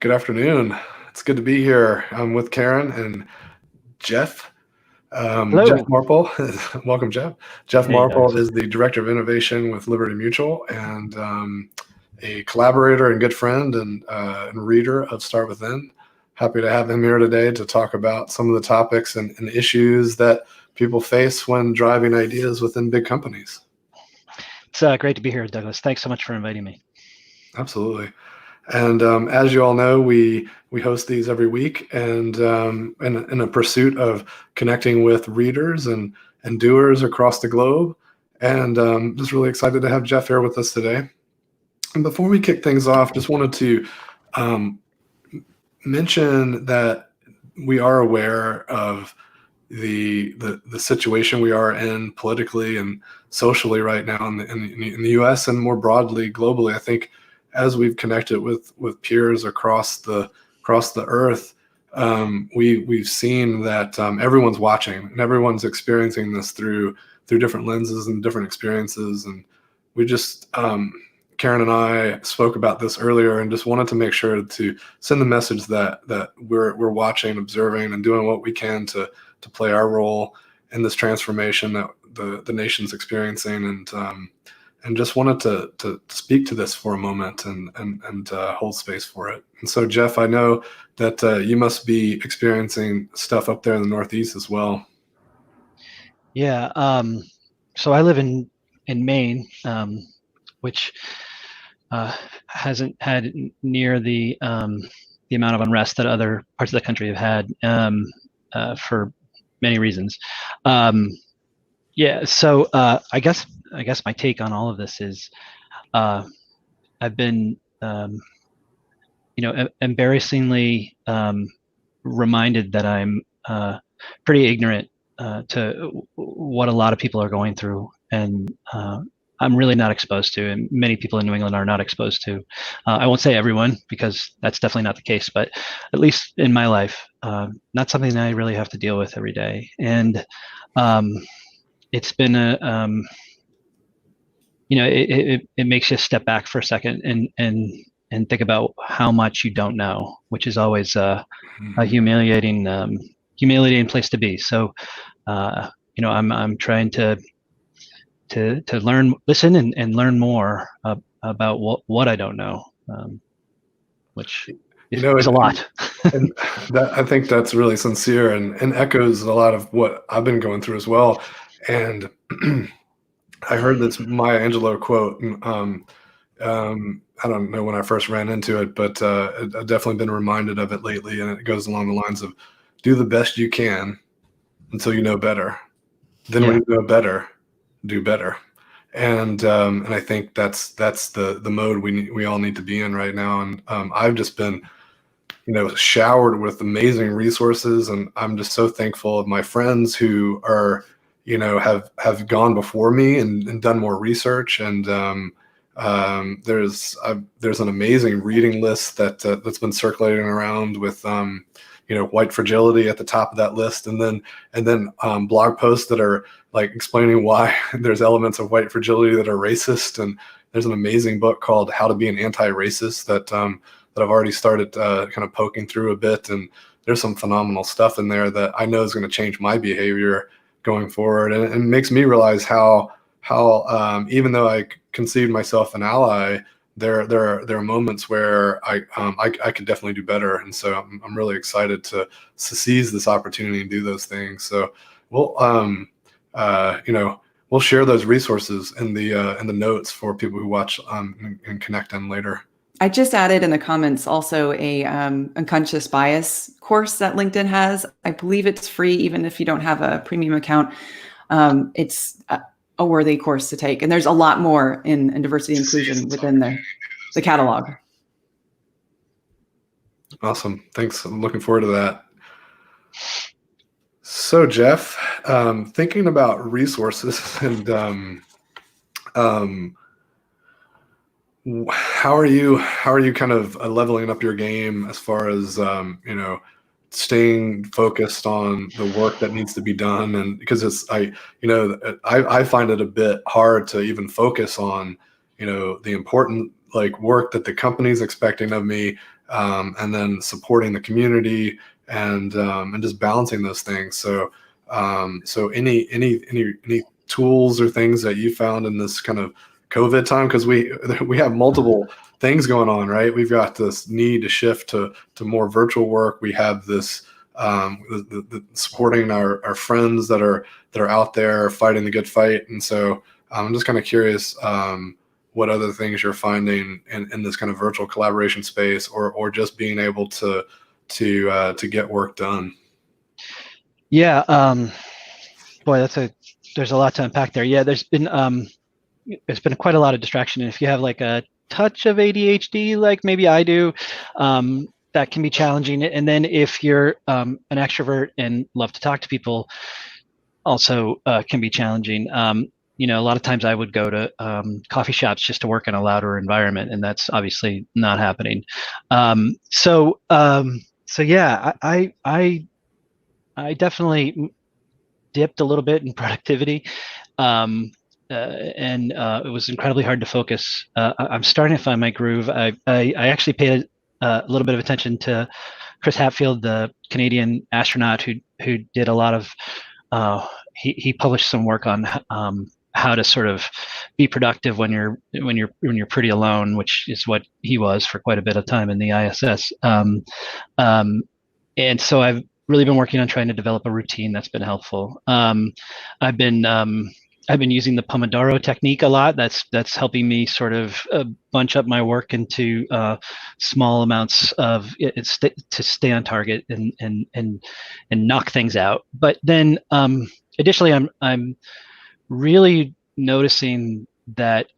Good afternoon. It's good to be here. I'm with Karen and Jeff. Jeff Hello. Marple. Welcome, Jeff. Jeff Hey Marple guys. is the Director of Innovation with Liberty Mutual and a collaborator and good friend and reader of Start Within. Happy to have him here today to talk about some of the topics and issues that people face when driving ideas within big companies. It's great to be here, Douglas. Thanks so much for inviting me. Absolutely. And as you all know, we host these every week, and in a pursuit of connecting with readers and doers across the globe. And just really excited to have Jeff here with us today. And before we kick things off, just wanted to mention that we are aware of the situation we are in politically and socially right now in the U.S. and more broadly globally. I think as we've connected with peers across the earth, we've seen that everyone's watching and everyone's experiencing this through different lenses and different experiences. And we just Karen and I spoke about this earlier and just wanted to make sure to send the message that we're watching, observing, and doing what we can to play our role in this transformation that the nation's experiencing, and just wanted to speak to this for a moment and hold space for it. And so, Jeff, I know that you must be experiencing stuff up there in the Northeast as well. Yeah. So I live in Maine, which hasn't had near the amount of unrest that other parts of the country have had for many reasons. Yeah. So I guess my take on all of this is I've been embarrassingly reminded that I'm pretty ignorant to what a lot of people are going through, and I'm really not exposed to, and many people in New England are not exposed to. I won't say everyone, because that's definitely not the case, but at least in my life, not something that I really have to deal with every day. And it's been it makes you step back for a second and think about how much you don't know, which is always a humiliating place to be. So I'm trying to learn, listen, and learn more about what I don't know, which is a lot. And I think that's really sincere and echoes a lot of what I've been going through as well. And I heard this Maya Angelou quote. I don't know when I first ran into it, but I've definitely been reminded of it lately. And it goes along the lines of, do the best you can until you know better. Then when you know better, do better. And I think that's the mode we all need to be in right now. And I've just been showered with amazing resources, and I'm just so thankful of my friends who are have gone before me and done more research. And there's an amazing reading list that's been circulating around with white fragility at the top of that list, and then blog posts that are like explaining why there's elements of white fragility that are racist. And there's an amazing book called How to Be an Anti-Racist that I've already started kind of poking through a bit, and there's some phenomenal stuff in there that I know is going to change my behavior going forward, and it makes me realize how even though I considered myself an ally, there are moments where I could definitely do better. And so I'm really excited to seize this opportunity and do those things. So we'll share those resources in the notes for people who watch and connect in later. I just added in the comments also a unconscious bias course that LinkedIn has. I believe it's free, even if you don't have a premium account. It's a worthy course to take. And there's a lot more in diversity and inclusion within the catalog. Awesome. Thanks. I'm looking forward to that. So Jeff, thinking about resources and how are you kind of leveling up your game as far as staying focused on the work that needs to be done? And because I find it a bit hard to even focus on the important work that the company's expecting of me, and then supporting the community and just balancing those things. So so any tools or things that you found in this kind of COVID time, because we have multiple things going on, right? We've got this need to shift to more virtual work. We have this the supporting our friends that are out there fighting the good fight, and so I'm just kind of curious what other things you're finding in this kind of virtual collaboration space, or just being able to get work done. Yeah, boy, there's a lot to unpack there. Yeah, there's been quite a lot of distraction, and if you have like a touch of ADHD, like maybe I do, that can be challenging. And then if you're an extrovert and love to talk to people, also can be challenging. A lot of times I would go to coffee shops just to work in a louder environment, and that's obviously not happening. So yeah, I definitely dipped a little bit in productivity, and it was incredibly hard to focus. I'm starting to find my groove. I actually paid a little bit of attention to Chris Hadfield, the Canadian astronaut who did a lot of. He published some work on how to sort of be productive when you're pretty alone, which is what he was for quite a bit of time in the ISS. And so I've really been working on trying to develop a routine that's been helpful. I've been using the Pomodoro technique a lot. That's helping me sort of bunch up my work into small amounts to stay on target and knock things out. But then additionally, I'm really noticing that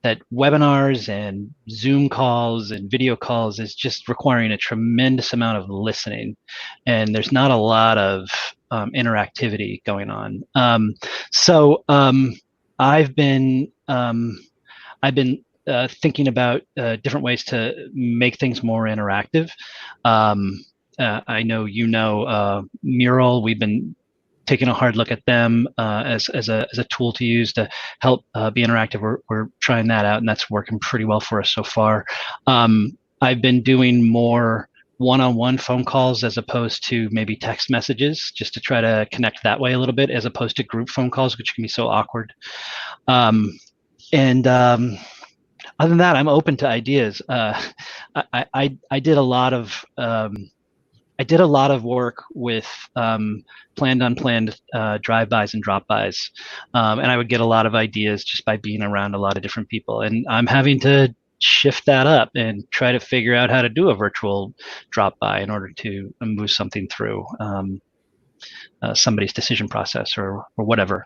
that webinars and Zoom calls and video calls is just requiring a tremendous amount of listening, and there's not a lot of interactivity going on. So I've been thinking about different ways to make things more interactive. I know Mural. We've been taking a hard look at them as a tool to use to help be interactive. We're trying that out, and that's working pretty well for us so far. I've been doing more one-on-one phone calls as opposed to maybe text messages, just to try to connect that way a little bit, as opposed to group phone calls, which can be so awkward. Other than that, I'm open to ideas. I did a lot of work with planned, unplanned drive-bys and drop-bys, and I would get a lot of ideas just by being around a lot of different people. And I'm having to shift that up and try to figure out how to do a virtual drop-by in order to move something through somebody's decision process or whatever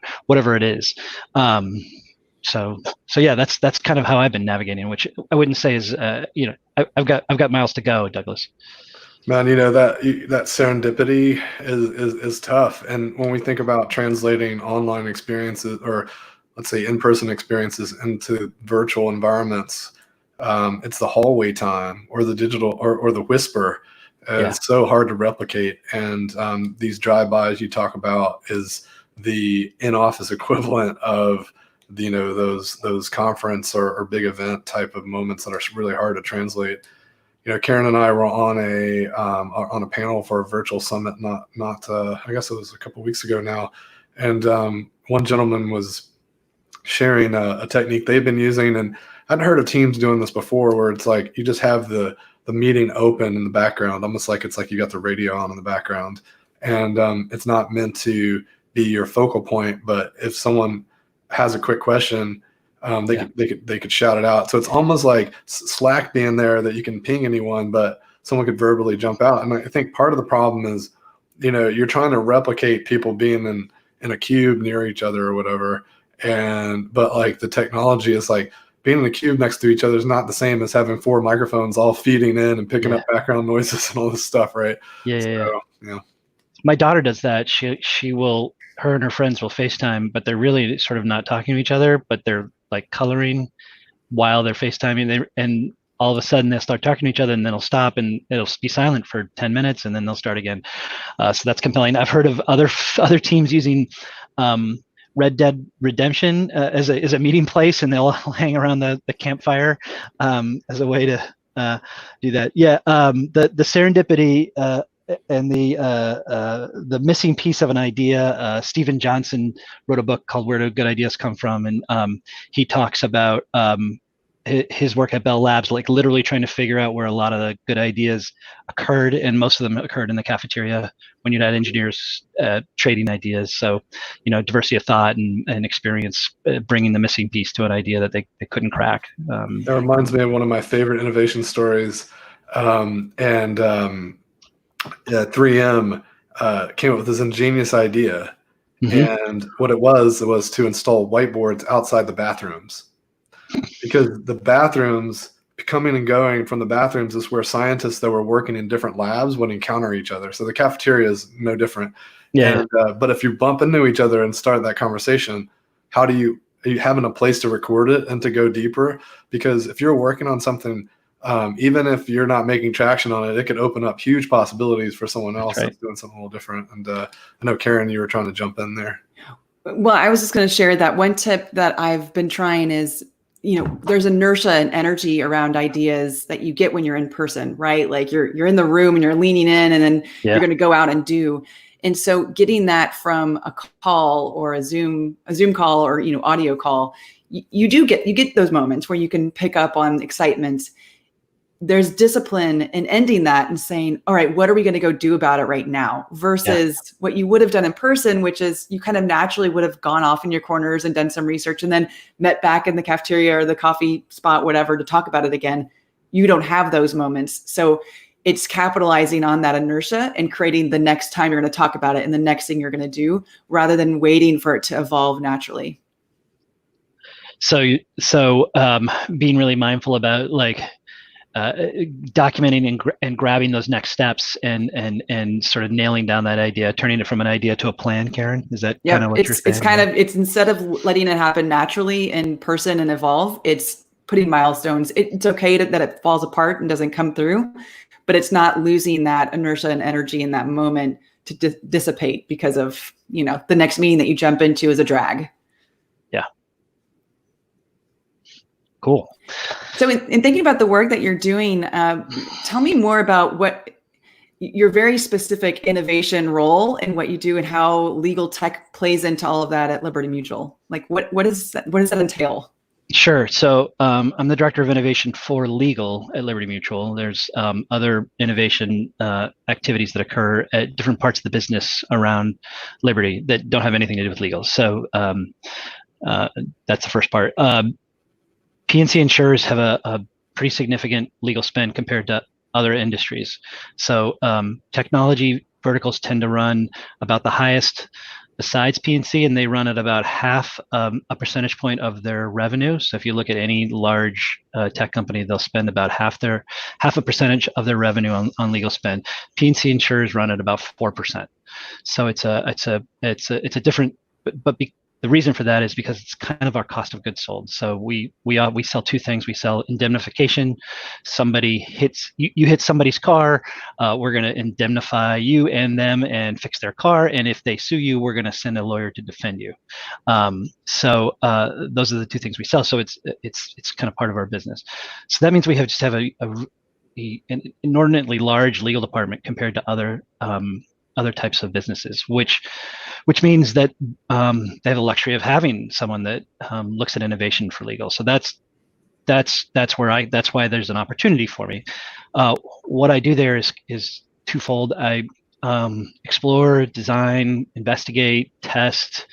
it is. So yeah, that's kind of how I've been navigating, which I wouldn't say is I've got miles to go, Douglas. Man, that serendipity is tough. And when we think about translating online experiences, or let's say in-person experiences, into virtual environments, it's the hallway time or the digital or the whisper. It's so hard to replicate. And these drive-bys you talk about is the in-office equivalent of those conference or big event type of moments that are really hard to translate. Karen and I were on a panel for a virtual summit, not I guess it was a couple of weeks ago now, and one gentleman was sharing a technique they've been using, and I'd heard of teams doing this before, where it's like you just have the meeting open in the background, almost like it's like you got the radio on in the background, and it's not meant to be your focal point, but if someone has a quick question, they could shout it out. So it's almost like Slack being there, that you can ping anyone, but someone could verbally jump out. And I think part of the problem is, you're trying to replicate people being in a cube near each other or whatever. But like the technology is like being in a cube next to each other is not the same as having 4 microphones all feeding in and picking up background noises and all this stuff, right? Yeah. My daughter does that. Her and her friends will FaceTime, but they're really sort of not talking to each other, but they're like coloring while they're FaceTiming. And all of a sudden they'll start talking to each other, and then it'll stop and it'll be silent for 10 minutes, and then they'll start again. So that's compelling. I've heard of other teams using Red Dead Redemption as a meeting place, and they'll hang around the campfire as a way to do that. Yeah, the serendipity and the missing piece of an idea. Stephen Johnson wrote a book called "Where Do Good Ideas Come From," and he talks about his work at Bell Labs, like literally trying to figure out where a lot of the good ideas occurred, and most of them occurred in the cafeteria when you had engineers trading ideas. So, diversity of thought and experience bringing the missing piece to an idea that they couldn't crack. That reminds me of one of my favorite innovation stories. 3M came up with this ingenious idea. Mm-hmm. And what it was to install whiteboards outside the bathrooms. Because the bathrooms, coming and going from the bathrooms, is where scientists that were working in different labs would encounter each other. So the cafeteria is no different. Yeah. And, but if you bump into each other and start that conversation, are you having a place to record it and to go deeper? Because if you're working on something, even if you're not making traction on it, it could open up huge possibilities for someone else that's doing something a little different. And I know, Karen, you were trying to jump in there. Well, I was just going to share that one tip that I've been trying is, there's inertia and energy around ideas that you get when you're in person, right? Like you're in the room and you're leaning in, and then you're going to go out and do. And so getting that from a call or a Zoom call or, audio call, you get those moments where you can pick up on excitement. There's discipline in ending that and saying, all right, what are we going to go do about it right now? Versus what you would have done in person, which is you kind of naturally would have gone off in your corners and done some research and then met back in the cafeteria or the coffee spot, whatever, to talk about it again. You don't have those moments. So it's capitalizing on that inertia and creating the next time you're going to talk about it and the next thing you're going to do, rather than waiting for it to evolve naturally. So being really mindful about documenting and grabbing those next steps and sort of nailing down that idea, turning it from an idea to a plan. Karen, is that kind of what you're saying? It's instead of letting it happen naturally in person and evolve, it's putting milestones. It's okay that it falls apart and doesn't come through, but it's not losing that inertia and energy in that moment to dissipate because of, the next meeting that you jump into is a drag. Yeah. Cool. So in thinking about the work that you're doing, tell me more about what your very specific innovation role in what you do and how legal tech plays into all of that at Liberty Mutual. Like what does that entail? Sure. So I'm the director of innovation for legal at Liberty Mutual. There's other innovation activities that occur at different parts of the business around Liberty that don't have anything to do with legal. So that's the first part. P&C insurers have a pretty significant legal spend compared to other industries. So technology verticals tend to run about the highest besides P&C, and they run at about half a percentage point of their revenue. So if you look at any large tech company, they'll spend about half a percentage of their revenue on legal spend. P&C insurers run at about 4%. So it's a different, but the reason for that is because it's kind of our cost of goods sold. So we sell two things. We sell indemnification. Somebody you hit somebody's car, we're going to indemnify you and them and fix their car. And if they sue you, we're going to send a lawyer to defend you. So those are the two things we sell. So it's kind of part of our business. So that means we have an inordinately large legal department compared to other types of businesses, which means that they have the luxury of having someone that looks at innovation for legal. So that's why there's an opportunity for me. What I do there is twofold. I explore, design, investigate, test,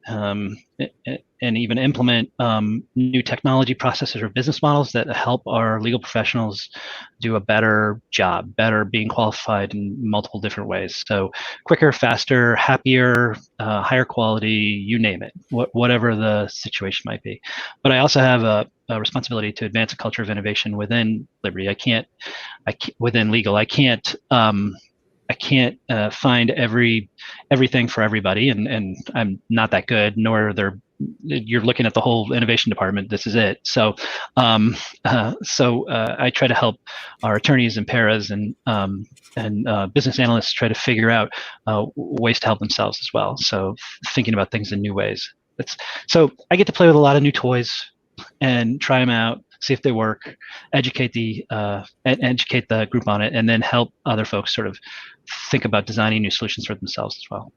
and even implement new technology processes or business models that help our legal professionals do a better job, better being qualified in multiple different ways. So quicker, faster, happier, higher quality, you name it, whatever the situation might be. But I also have a responsibility to advance a culture of innovation within Liberty. Within legal, I can't find everything for everybody, and I'm not that good, nor you're looking at the whole innovation department. This is it. So I try to help our attorneys and paras and business analysts try to figure out ways to help themselves as well. So thinking about things in new ways. So I get to play with a lot of new toys. and try them out, see if they work, educate the group on it, and then help other folks sort of think about designing new solutions for themselves as well.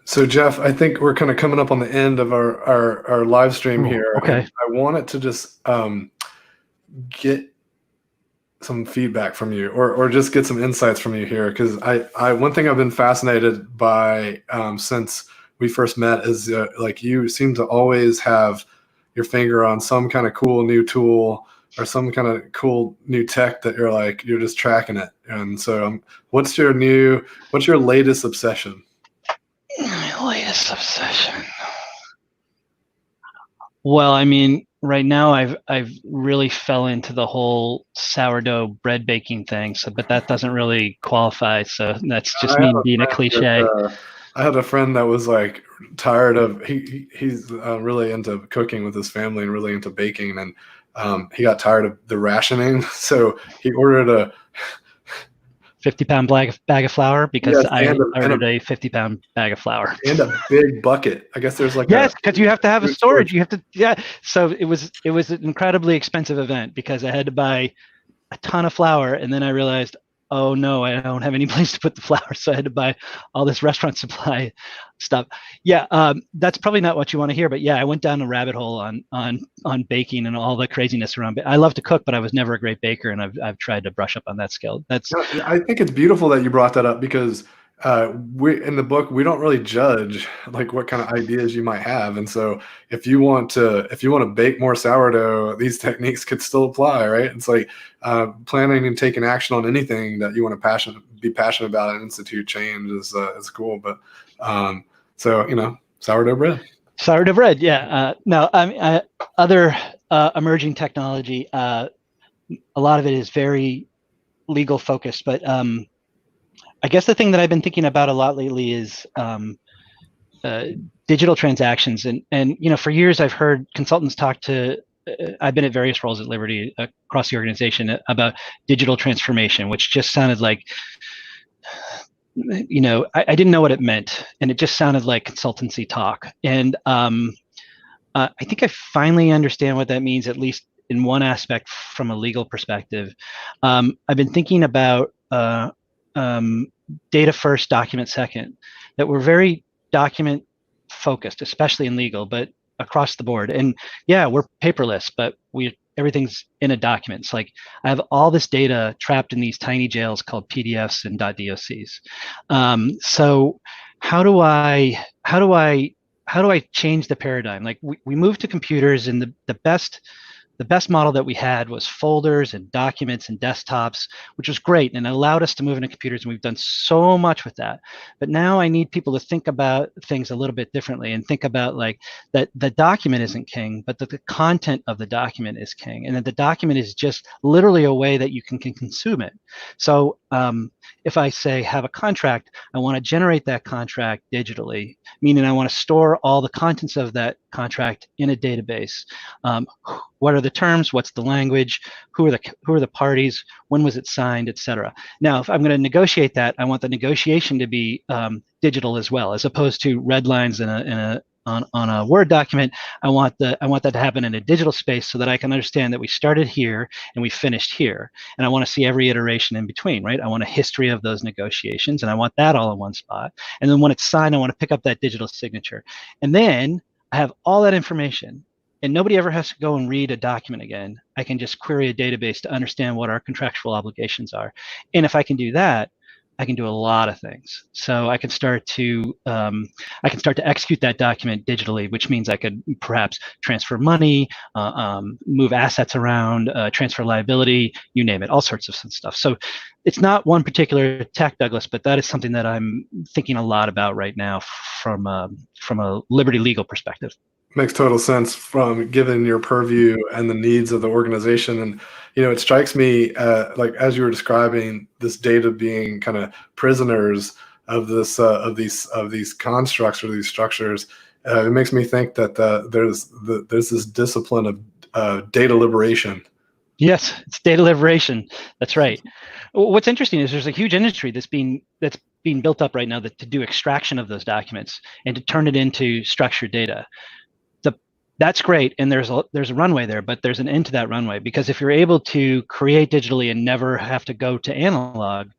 So Jeff, I think we're kind of coming up on the end of our live stream here. Okay. And I wanted to just get some feedback from you, or just get some insights from you here, because I one thing I've been fascinated by since we first met is like you seem to always have your finger on some kind of cool new tool or some kind of cool new tech that you're just tracking it. And so what's your latest obsession? My latest obsession. Well, I mean, right now I've really fell into the whole sourdough bread baking thing. So, but that doesn't really qualify. So that's just me being a cliche. I had a friend that was like tired of he's really into cooking with his family and really into baking, and he got tired of the rationing, so he ordered a 50-pound bag of flour, because I ordered a 50-pound bag of flour and a big bucket. I guess there's like because you have to have a storage. You have to So it was an incredibly expensive event because I had to buy a ton of flour, and then I realized, oh no, I don't have any place to put the flour, so I had to buy all this restaurant supply stuff. Yeah, that's probably not what you want to hear, but yeah, I went down a rabbit hole on baking and all the craziness around it. I love to cook, but I was never a great baker, and I've tried to brush up on that skill. I think it's beautiful that you brought that up, because we in the book we don't really judge like what kind of ideas you might have, and so if you want to bake more sourdough, these techniques could still apply, right? It's like planning and taking action on anything that you want to be passionate about and institute change is cool. But so sourdough bread, yeah. No, I mean, other emerging technology, a lot of it is very legal focused, but I guess the thing that I've been thinking about a lot lately is digital transactions. And for years I've heard consultants talk to, I've been at various roles at Liberty across the organization about digital transformation, which just sounded like, I didn't know what it meant. And it just sounded like consultancy talk. And I think I finally understand what that means, at least in one aspect from a legal perspective. I've been thinking about data first, document second, that we're very document focused, especially in legal, but across the board. And yeah, we're paperless, but everything's in a document. It's like I have all this data trapped in these tiny jails called PDFs and .docs. So how do I change the paradigm? Like we moved to computers, and the best model that we had was folders and documents and desktops, which was great, and it allowed us to move into computers, and we've done so much with that. But now I need people to think about things a little bit differently, and think about like that the document isn't king, but that the content of the document is king, and that the document is just literally a way that you can consume it. So if I say have a contract, I want to generate that contract digitally, meaning I want to store all the contents of that contract in a database. What are the terms? What's the language? Who are the parties? When was it signed, et cetera? Now, if I'm going to negotiate that, I want the negotiation to be digital as well, as opposed to red lines on a Word document. I want that to happen in a digital space, so that I can understand that we started here and we finished here. And I want to see every iteration in between, right? I want a history of those negotiations, and I want that all in one spot. And then when it's signed, I want to pick up that digital signature. And then I have all that information, and nobody ever has to go and read a document again. I can just query a database to understand what our contractual obligations are. And if I can do that, I can do a lot of things. So I can start to execute that document digitally, which means I could perhaps transfer money, move assets around, transfer liability, you name it, all sorts of stuff. So it's not one particular tech, Douglas, but that is something that I'm thinking a lot about right now from a Liberty legal perspective. Makes total sense from given your purview and the needs of the organization. And it strikes me like as you were describing this data being kind of prisoners of this of these constructs or these structures, it makes me think that there's this discipline of data liberation. Yes, it's data liberation. That's right. What's interesting is there's a huge industry that's being built up right now to do extraction of those documents and to turn it into structured data. that's great, and there's a runway there, but there's an end to that runway, because if you're able to create digitally and never have to go to analog,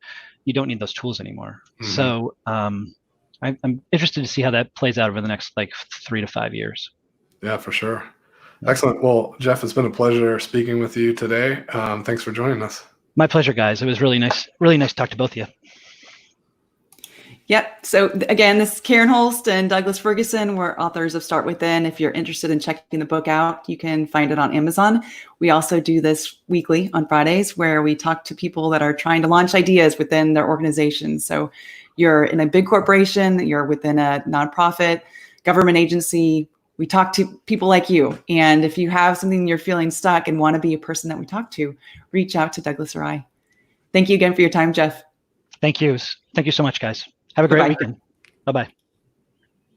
you don't need those tools anymore. Mhm. So I'm interested to see how that plays out over the next like 3 to 5 years. Yeah, for sure. Excellent. Well, Jeff, it's been a pleasure speaking with you today. Thanks for joining us. My pleasure, guys. It was really nice to talk to both of you. Yep. So again, this is Karen Holst and Douglas Ferguson. We're authors of Start Within. If you're interested in checking the book out, you can find it on Amazon. We also do this weekly on Fridays, where we talk to people that are trying to launch ideas within their organizations. So you're in a big corporation, you're within a nonprofit, government agency. We talk to people like you. And if you have something you're feeling stuck and want to be a person that we talk to, reach out to Douglas or I. Thank you again for your time, Jeff. Thank you. Thank you so much, guys. Have a great weekend. Bye-bye.